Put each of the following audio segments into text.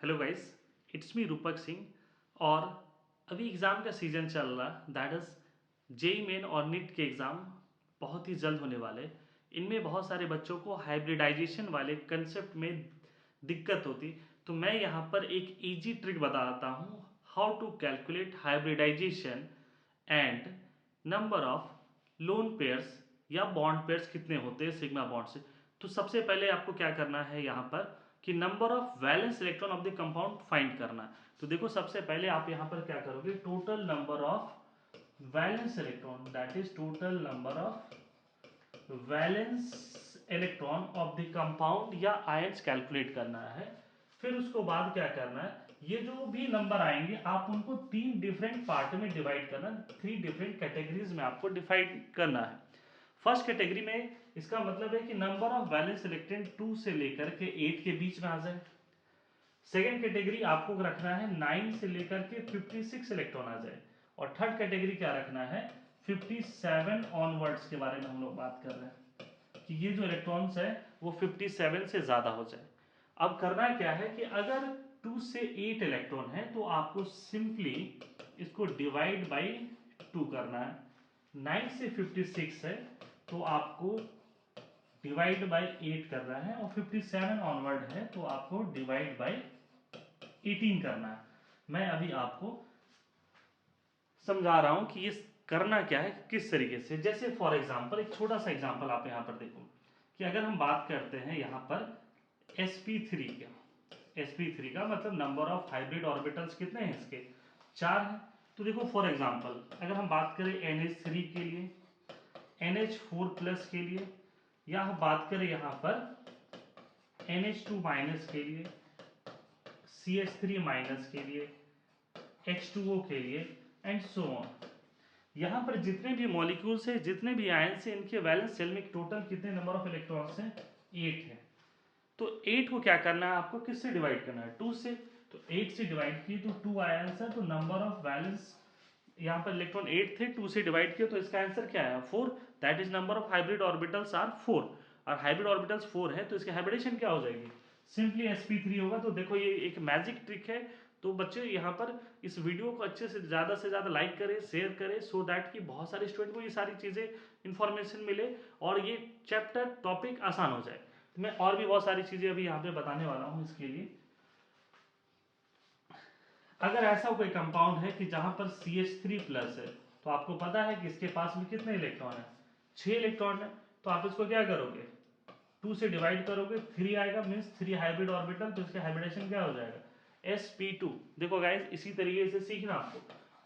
Hello guys, it's me रूपक सिंह। और अभी एग्ज़ाम का सीज़न चल रहा, दैट इज़ जेई मेन और नीट के एग्ज़ाम बहुत ही जल्द होने वाले। इनमें बहुत सारे बच्चों को हाइब्रिडाइजेशन वाले कंसेप्ट में दिक्कत होती। तो मैं यहाँ पर एक इजी ट्रिक बताता हूँ, how to calculate hybridisation and number of lone pairs या बॉन्ड पेयर्स कितने होते हैं सिग्मा बॉन्ड से। तो सबसे पहले आपको क्या करना है यहाँ पर कि number of valence electron of the compound find करना है। तो देखो सबसे पहले आप यहाँ पर क्या करोगे, total number of valence electron, that is total number of valence electron of the compound या आयंस कैलकुलेट करना है। फिर उसको बाद क्या करना है, ये जो भी नंबर आएंगे आप उनको तीन डिफरेंट पार्ट में डिवाइड करना, थ्री डिफरेंट कैटेगरीज में आपको डिवाइड करना है। फर्स्ट कैटेगरी में इसका मतलब है कि नंबर ऑफ वैलेंस इलेक्ट्रॉन 2 से लेकर के 8 के बीच में आ जाए। सेकेंड कैटेगरी आपको रखना है 9 से लेकर के 56 इलेक्ट्रॉन आ जाए। और थर्ड कैटेगरी क्या रखना है, 57 ऑनवर्ड्स के बारे में हम लोग बात कर रहे हैं कि ये जो इलेक्ट्रॉन्स है वो 57 से ज्यादा हो जाए। अब करना क्या है कि अगर 2 से 8 इलेक्ट्रॉन है तो आपको सिंपली इसको डिवाइड बाई 2 करना है। 9 से 56 है तो आपको डिवाइड बाई 8 करना है, और 57 ऑनवर्ड है तो आपको डिवाइड बाई 18 करना है। मैं अभी आपको समझा रहा हूं कि ये करना क्या है, किस तरीके से। जैसे फॉर एग्जांपल एक छोटा सा एग्जांपल आप यहां पर देखो कि अगर हम बात करते हैं यहां पर sp3 का। sp3 का मतलब नंबर ऑफ हाइब्रिड ऑर्बिटल्स कितने हैं इसके, 4 हैं। तो देखो फॉर एग्जांपल अगर हम बात करें NH3 के लिए, NH4 प्लस के लिए, या हम बात करें यहां पर NH2 माइनस के लिए, CH3 माइनस के लिए, H2O के लिए, एंड सो ऑन। यहाँ पर जितने भी मॉलिक्यूल्स हैं, जितने भी आयंस हैं, इनके वैलेंस शेल में टोटल कितने नंबर ऑफ इलेक्ट्रॉन्स हैं, 8 है। तो 8 को क्या करना है, आपको किससे डिवाइड करना है, 2 से। तो 8 से डिवाइड किए तो 2 आयंस है, तो नंबर ऑफ वैलेंस यहाँ पर इलेक्ट्रॉन 8 थे, 2 से डिवाइड किया तो इसका आंसर क्या है, 4। That is number of hybrid orbitals are 4। और हाइब्रिड ऑर्बिटल्स 4 है तो इसकी हाइब्रिडेशन क्या हो जाएगी, सिंपली sp3 होगा। तो देखो ये एक मैजिक ट्रिक है। तो बच्चे यहाँ पर इस वीडियो को अच्छे से ज़्यादा लाइक करें, शेयर करें, सो दैट कि बहुत सारे स्टूडेंट को ये सारी चीज़ें इंफॉर्मेशन मिले और ये चैप्टर टॉपिक आसान हो जाए। तो मैं और भी बहुत सारी चीज़ें अभी यहाँ पे बताने वाला हूँ इसके लिए। अगर ऐसा कोई कंपाउंड है कि जहां पर CH3 प्लस है, तो आपको पता है कि इसके पास में कितने इलेक्ट्रॉन है, 6 इलेक्ट्रॉन है। तो आप इसको क्या करोगे, 2 से डिवाइड करोगे, 3 आएगा, मीन्स 3 हाइब्रिड ऑर्बिटल। तो इसका हाइब्रिडेशन क्या हो जाएगा, sp2। देखो गाइस इसी तरीके से सीखना आपको।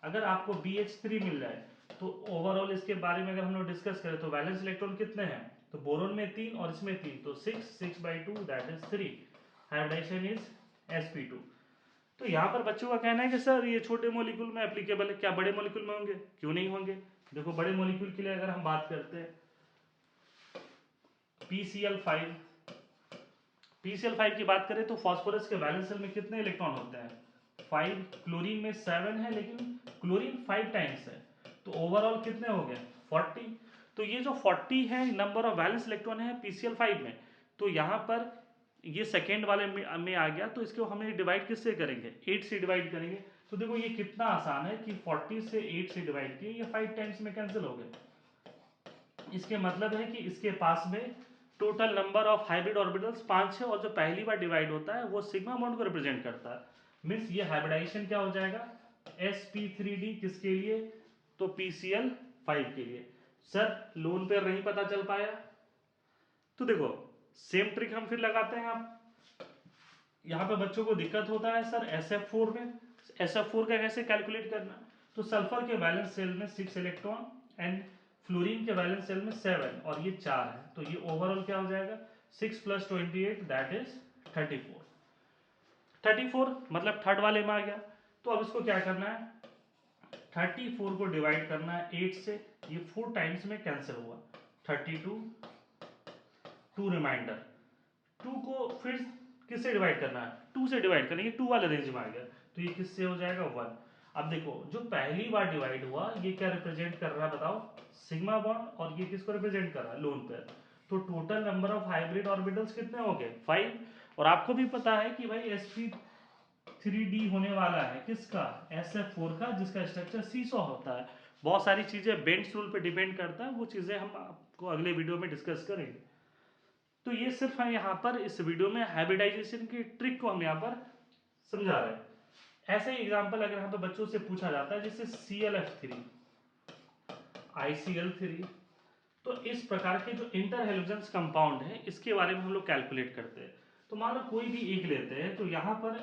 अगर आपको BH3 मिल जाए तो ओवरऑल इसके बारे में अगर हम लोग डिस्कस करें तो वैलेंस इलेक्ट्रॉन कितने हैं, तो बोरोन में 3 और इसमें 3, तो 6/2 that is 3। Hybridisation is sp2। तो यहाँ पर बच्चों का कहना है कि सर ये छोटे मॉलिक्यूल में एप्लीकेबल है, क्या बड़े मॉलिक्यूल में होंगे, क्यों नहीं होंगे। देखो बड़े मॉलिक्यूल के लिए अगर हम बात करते हैं PCl5, PCl5 की बात करें तो फास्फोरस के वैलेंस शेल में कितने इलेक्ट्रॉन होते हैं, 5। क्लोरीन में 7 है, लेकिन क्लोरीन 5 टाइम्स है, तो ओवरऑल कितने हो गए, 40। तो ये जो 40 है नंबर ऑफ वैलेंस इलेक्ट्रॉन है PCl5 में, तो यहाँ पर ये सेकेंड वाले में आ गया। तो इसको हमें डिवाइड किससे करेंगे, 8 से डिवाइड करेंगे। तो देखो ये कितना आसान है कि 40 से 8 से डिवाइड किए, ये 5 टाइम्स में कैंसिल हो गए। इसके मतलब है कि इसके पास में total number of hybrid orbitals 5 है, और जो पहली बार डिवाइड होता है वो सिग्मा बॉन्ड को रिप्रेजेंट करता है। मीन्स ये हाइब्रिडाइजेशन क्या हो जाएगा, sp3d किसके लिए, तो PCl5 के लिए। सर लोन पेयर नहीं पता चल पाया, तो देखो सेम ट्रिक हम फिर लगाते हैं। आप यहाँ पे बच्चों को दिक्कत होता है सर SF4 में, SF4 का कैसे कैलकुलेट करना। तो सल्फर के वैलेंस सेल में 6 इलेक्ट्रॉन एंड फ्लोरीन के वैलेंस सेल में 7, और ये 4 है, तो ये ओवरऑल क्या हो जाएगा, 6 + 28 दैट इज 34। 34 मतलब थर्ड वाले में आ गया। तो अब इसको क्या करना है, 34 को डिवाइड करना है 8 से, ये 4 टाइम्स में कैंसिल हुआ, 32, 2 रिमाइंडर। 2 को फिर किससे डिवाइड करना है, 2 से डिवाइड करना, ये 2 वाले रेंज में आ गया, तो ये किससे हो जाएगा, 1। अब देखो जो पहली बार डिवाइड हुआ ये क्या रिप्रेजेंट कर रहा है बताओ, सिग्मा बॉन्ड, और ये किसको रिप्रेजेंट कर रहा है, लोन पेयर। तो total number of hybrid orbitals कितने हो गए, 5। और आपको भी पता है कि भाई 3D होने वाला है किसका, SF4 का, जिसका स्ट्रक्चर सीसॉ होता है। बहुत सारी चीज़ें बेंड्स रूल पे डिपेंड करता है, वो चीज़ें हम आपको अगले वीडियो में डिस्कस करेंगे। तो ये सिर्फ हम यहाँ पर इस वीडियो में हाइब्रिडाइजेशन की ट्रिक को हम यहाँ पर समझा रहे हैं। ऐसे ही एग्जाम्पल अगर यहाँ पे बच्चों से पूछा जाता है जैसे ClF3, ICl3, तो इस प्रकार के जो इंटर हेलोजेंस कंपाउंड है इसके बारे में हम लोग कैलकुलेट करते हैं। तो मान लो कोई भी एक लेते हैं, तो यहाँ पर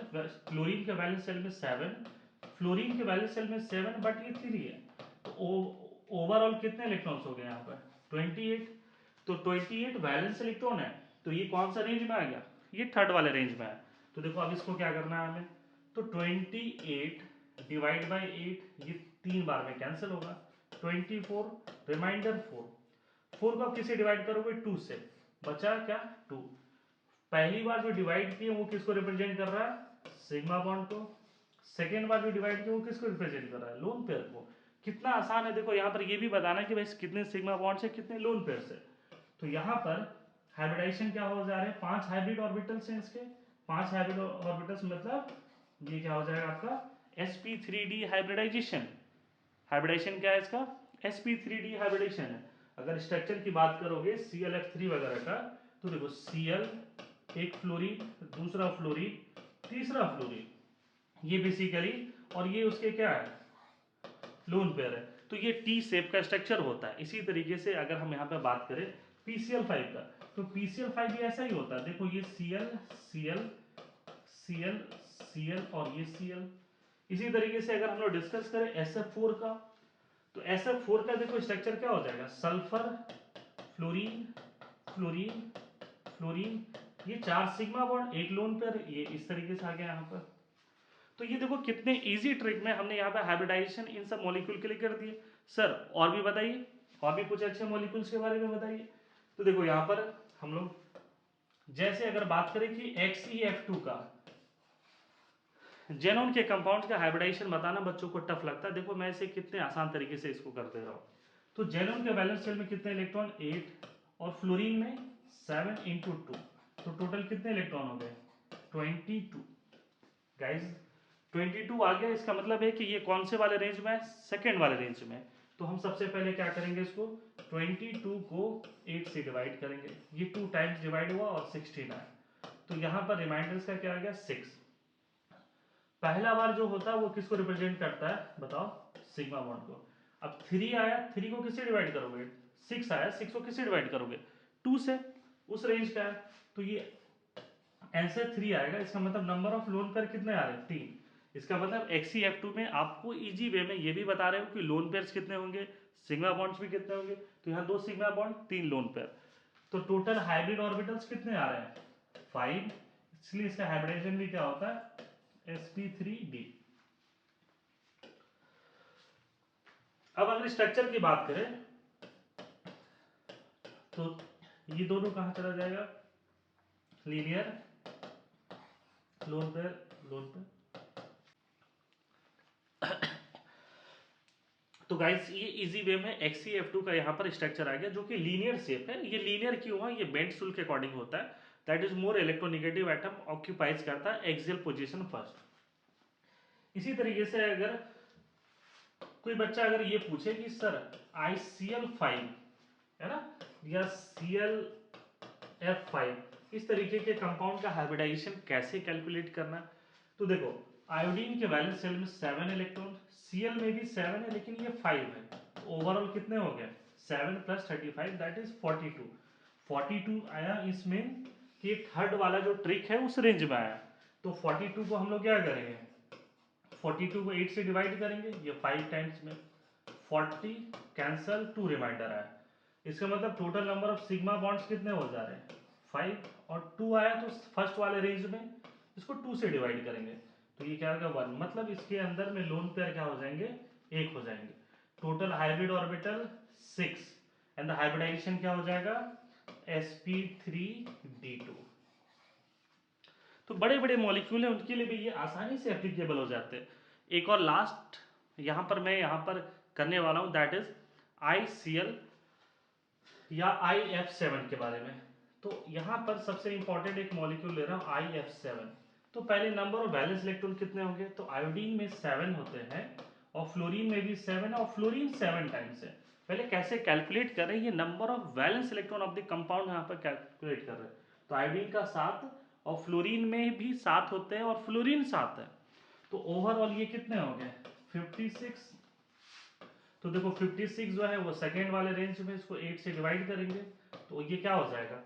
क्लोरीन के वैलेंस शेल में 7, फ्लोरीन के वैलेंस शेल में 7, बट ये 3 है, तो ओवरऑल कितने इलेक्ट्रॉन्स हो गए यहाँ पर 28। तो 28 वैलेंस इलेक्ट्रॉन है, तो ये कौन सा रेंज में आ गया, ये थर्ड वाले रेंज में है। तो देखो अब इसको क्या करना है हमें, तो 28 डिवाइड बाई 8, ये 3 बार में कैंसिल होगा, 24 रिमाइंडर 4 को आप किसे डिवाइड करोगे 2 से, बचा क्या 2। पहली बार जो डिवाइड किए वो किसको रिप्रेजेंट कर रहा है, सिग्मा बॉन्ड को। सेकेंड बार जो डिवाइड किया वो किसको रिप्रेजेंट कर रहा है, लोन पेयर को। कितना आसान है, देखो यहाँ पर ये भी बताना है कि भाई कितने सिग्मा बॉन्ड से कितने लोन पेयर से। तो यहाँ पर हाइब्रिडाइजेशन क्या हो जा रहे हैं, 5 हाइब्रिड ऑर्बिटल्स हैं इसके, 5 हाइब्रिड ऑर्बिटल्स, मतलब ये क्या हो जाएगा आपका sp3d हाइब्रिडाइजेशन। हाइब्रिडाइजेशन क्या है इसका, sp3d हाइब्रिडेशन है। अगर स्ट्रक्चर की बात करोगे ClF3 वगैरह का, तो देखो Cl, एक फ्लोरीन, दूसरा फ्लोरीन, तीसरा फ्लोरीन, ये बेसिकली, और ये उसके क्या है लोन पेयर है। तो ये टी शेप का स्ट्रक्चर होता है। इसी तरीके से अगर हम यहाँ पे बात करें PCl5 का, तो PCl5 भी ऐसा ही होता है। देखो ये Cl, Cl, Cl, Cl और ये Cl। इसी तरीके से अगर हम लोग डिस्कस करें SF4 का, तो SF4 का देखो स्ट्रक्चर क्या हो जाएगा, सल्फर, फ्लोरीन, फ्लोरीन, फ्लोरीन, ये 4 सिग्मा बॉन्ड, एक लोन पेयर, ये इस तरीके से आ गया यहाँ पर। तो ये देखो कितने इजी ट्रिक में हमने यहाँ पे हाइब्रिडाइजेशन इन सब मॉलिक्यूल के लिए कर दिए। सर और भी बताइए, और भी कुछ अच्छे मॉलिक्यूल्स के बारे में बताइए। तो देखो यहाँ पर हम लोग जैसे अगर बात करें कि XeF2 का, जेनोन के कंपाउंड का हाइब्रिडाइजेशन बताना बच्चों को टफ लगता है। देखो मैं इसे कितने आसान तरीके से इसको कर दे रहा हूँ। तो जेनोन के वैलेंस शेल में कितने इलेक्ट्रॉन 8, और फ्लोरीन में 7 इंटू 2, तो टोटल कितने इलेक्ट्रॉन हो गए 22। गाइज 22 आ गया, इसका मतलब है कि ये कौन से वाले रेंज में है, सेकेंड वाले रेंज में। तो हम सबसे पहले क्या करेंगे, इसको 22 को 8 से डिवाइड करेंगे, ये 2 टाइम्स डिवाइड हुआ और 16 आया। तो यहाँ पर रिमाइंडर्स का क्या आ गया 6। पहला बार जो होता है वो किसको रिप्रेजेंट करता है बताओ, सिग्मा बॉन्ड को। अब 3 आया, 3 को किससे डिवाइड करोगे, 6 आया, 6 को किससे डिवाइड करोगे 2 से, उस रेंज का है। तो ये आंसर 3 आएगा। इसका मतलब नंबर ऑफ लोन पेयर कितने आ रहे हैं 3। इसका मतलब XeF2 में आपको इजी वे में ये भी बता रहे हो कि लोन पेयर्स कितने होंगे, सिग्मा बॉन्ड्स भी कितने होंगे। तो यहाँ 2 सिग्मा बॉन्ड 3 लोन पेयर, तो टोटल हाइब्रिड ऑर्बिटल्स कितने आ रहे हैं 5। इसलिए इसका हाइब्रिडाइजेशन भी क्या होता है sp3d। अब अगर स्ट्रक्चर की बात करें तो ये दोनों कहां चला जाएगा, linear, lone pair, lone pair. तो गाइस ये इजी वे में XeF2 का यहाँ पर स्ट्रक्चर आ गया जो कि लीनियर शेप है। ये लीनियर क्यों है, ये बेंड्स रूल के अकॉर्डिंग होता है। That is more electronegative atom occupies करता है एक्सियल पोजीशन फर्स्ट। इसी तरीके से अगर कोई बच्चा अगर ये पूछे कि सर ICl5 है ना, या ClF5, इस तरीके के कंपाउंड का हाइब्रिडाइजेशन कैसे कैलकुलेट करना, तो देखो आयोडीन के वैलेंस शेल में 7 इलेक्ट्रॉन, Cl में भी 7 है लेकिन ये 5 है, तो ओवरऑल कितने हो गए 7 + 35 दैट इज 42। 42 आया, इसमें कि थर्ड वाला जो ट्रिक है उस रेंज में आया। तो 42 को हम लोग क्या करेंगे, 42 को 8 से डिवाइड करेंगे, ये 5 टाइम्स में 40 कैंसल 2 रिमाइंडर आया। इसका मतलब total number of sigma bonds कितने हो जा रहे हैं 5, और 2 आया तो फर्स्ट वाले रेंज में इसको 2 से डिवाइड करेंगे, तो ये क्या होगा 1। मतलब इसके अंदर में लोन पेयर क्या हो जाएंगे 1 हो जाएंगे। Total hybrid orbital 6, and the hybridisation क्या हो जाएगा sp3d2। तो बड़े बड़े मॉलिक्यूल हैं उनके लिए भी ये आसानी से एप्लीकेबल हो जाते हैं। एक और लास्ट यहाँ पर मैं यहाँ पर करने वाला हूँ, दैट इज ICl या IF7 के बारे में। तो यहाँ पर सबसे इंपॉर्टेंट एक मॉलिक्यूल ले रहा हूँ IF7। तो पहले नंबर ऑफ वैलेंस इलेक्ट्रॉन कितने होंगे, तो आयोडीन में 7 होते हैं और फ्लोरीन में भी 7 है और फ्लोरीन 7 टाइम्स है। पहले कैसे कैलकुलेट कर रहे हैं, ये number of valence electron of the compound यहाँ पर कैलकुलेट कर रहे हैं। तो आयोडीन का 7 और फ्लोरीन में भी 7 होते हैं और फ्लोरीन 7 है, तो ओवरऑल ये कितने हो गए 56। तो देखो 56 जो है वो सेकेंड वाले रेंज में, इसको 8 से डिवाइड करेंगे तो ये क्या हो जाएगा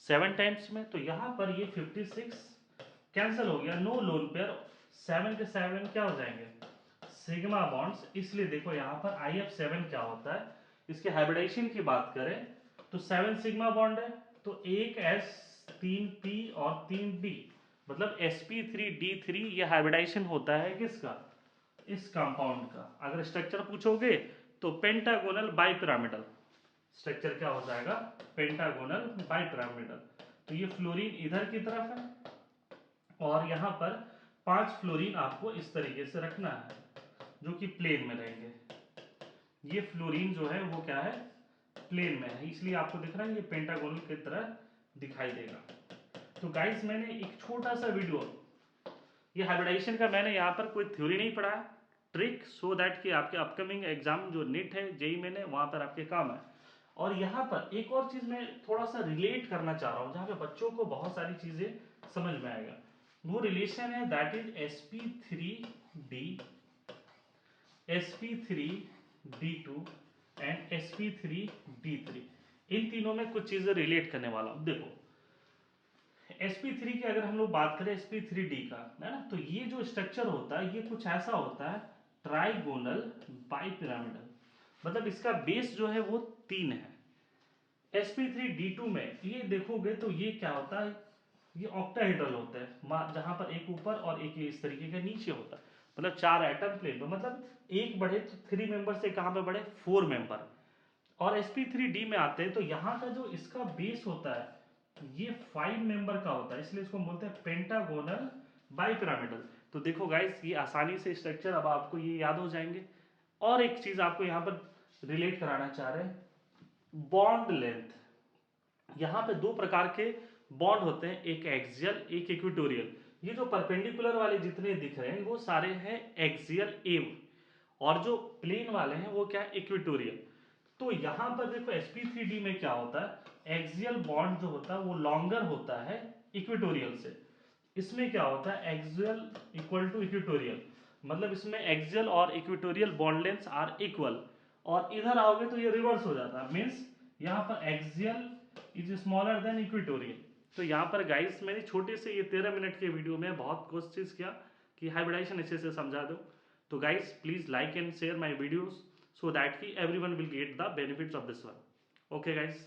7 टाइम्स में। तो यहाँ पर ये 56 कैंसिल हो गया, नो लोन पेयर, 7 के 7 क्या हो जाएंगे सिग्मा बॉन्ड्स। इसलिए देखो यहाँ पर IF7 क्या होता है, इसके हाइब्रिडाइजेशन की बात करें तो 7 सिग्मा बॉन्ड है, तो एक S 3P और 3D, मतलब sp3d3, ये हाइब्रिडाइजेशन होता है किसका, इस कंपाउंड का। अगर स्ट्रक्चर पूछोगे तो पेंटागोनल बाइपिरामिडल स्ट्रक्चर क्या हो जाएगा, पेंटागोनल बाइपिरामिडल। तो ये फ्लोरीन इधर की तरफ है और यहाँ पर 5 फ्लोरीन आपको इस तरीके से रखना है जो कि प्लेन में रहेंगे। ये फ्लोरीन जो है वो क्या है प्लेन में है, इसलिए आपको दिख रहा है ये पेंटागोनल की तरह दिखाई देगा। तो गाइस मैंने एक छोटा सा वीडियो, ये हाइब्रिडाइजेशन का मैंने यहाँ पर कोई थ्योरी नहीं पढ़ाया, ट्रिक सो दैट कि आपके अपकमिंग एग्जाम जो नीट है जेई मैंने वहाँ पर आपके काम है। और यहाँ पर एक और चीज मैं थोड़ा सा रिलेट करना चाह रहा हूँ जहाँ पे बच्चों को बहुत सारी चीजें समझ में आएगा। वो रिलेशन है that is sp3d2 and sp3d3। इन तीनों में कुछ चीजें रिलेट करने वाला हूँ। देखो sp3 की अगर हम लोग बात करें sp3d का है ना, तो ये जो स्ट्रक्चर होता है ये कुछ ऐसा होता है ट्राइगोनल बाइपिरामिडल, मतलब इसका बेस जो है वो 3 है। sp3d2 में ये देखोगे तो ये क्या होता है, ये ऑक्टाहेड्रल होता है जहां पर एक ऊपर और एक इस तरीके का नीचे होता है, मतलब 4 एटम प्लेन में, मतलब एक बढ़े तो 3 मेंबर से कहां पे बढ़े 4 मेंबर। और sp3d में आते हैं तो यहाँ का जो इसका बेस होता है ये 5 मेंबर का होता है, इसलिए इसको बोलते हैं पेंटागोनल बाइपिरामिडल। तो देखो गाइस ये आसानी से स्ट्रक्चर अब आपको ये याद हो जाएंगे। और एक चीज आपको यहाँ पर रिलेट कराना चाह रहे हैं, बॉन्ड लेंथ। यहाँ पे दो प्रकार के बॉन्ड होते हैं, एक एक्सियल एक इक्वेटोरियल। ये जो परपेंडिकुलर वाले जितने दिख रहे हैं वो सारे हैं एक्सियल एव, और जो प्लेन वाले हैं वो क्या है इक्वेटोरियल। तो यहां पर देखो sp3d में क्या होता है, एक्सियल बॉन्ड जो होता है वो लॉन्गर होता है इक्वेटोरियल से। इसमें क्या होता है एक्सियल इक्वल टू इक्वेटोरियल, मतलब इसमें एक्सियल और equatorial bond length are equal. और इधर आओगे तो ये रिवर्स हो जाता है, मीन्स यहाँ पर axial is smaller than equatorial. तो यहाँ पर गाइस मैंने छोटे से ये 13 मिनट के वीडियो में बहुत कोशिश किया कि हाइब्रिडाइजेशन अच्छे से समझा दो। तो guys please like and share my videos so that everyone will get the benefits of this one. Okay guys.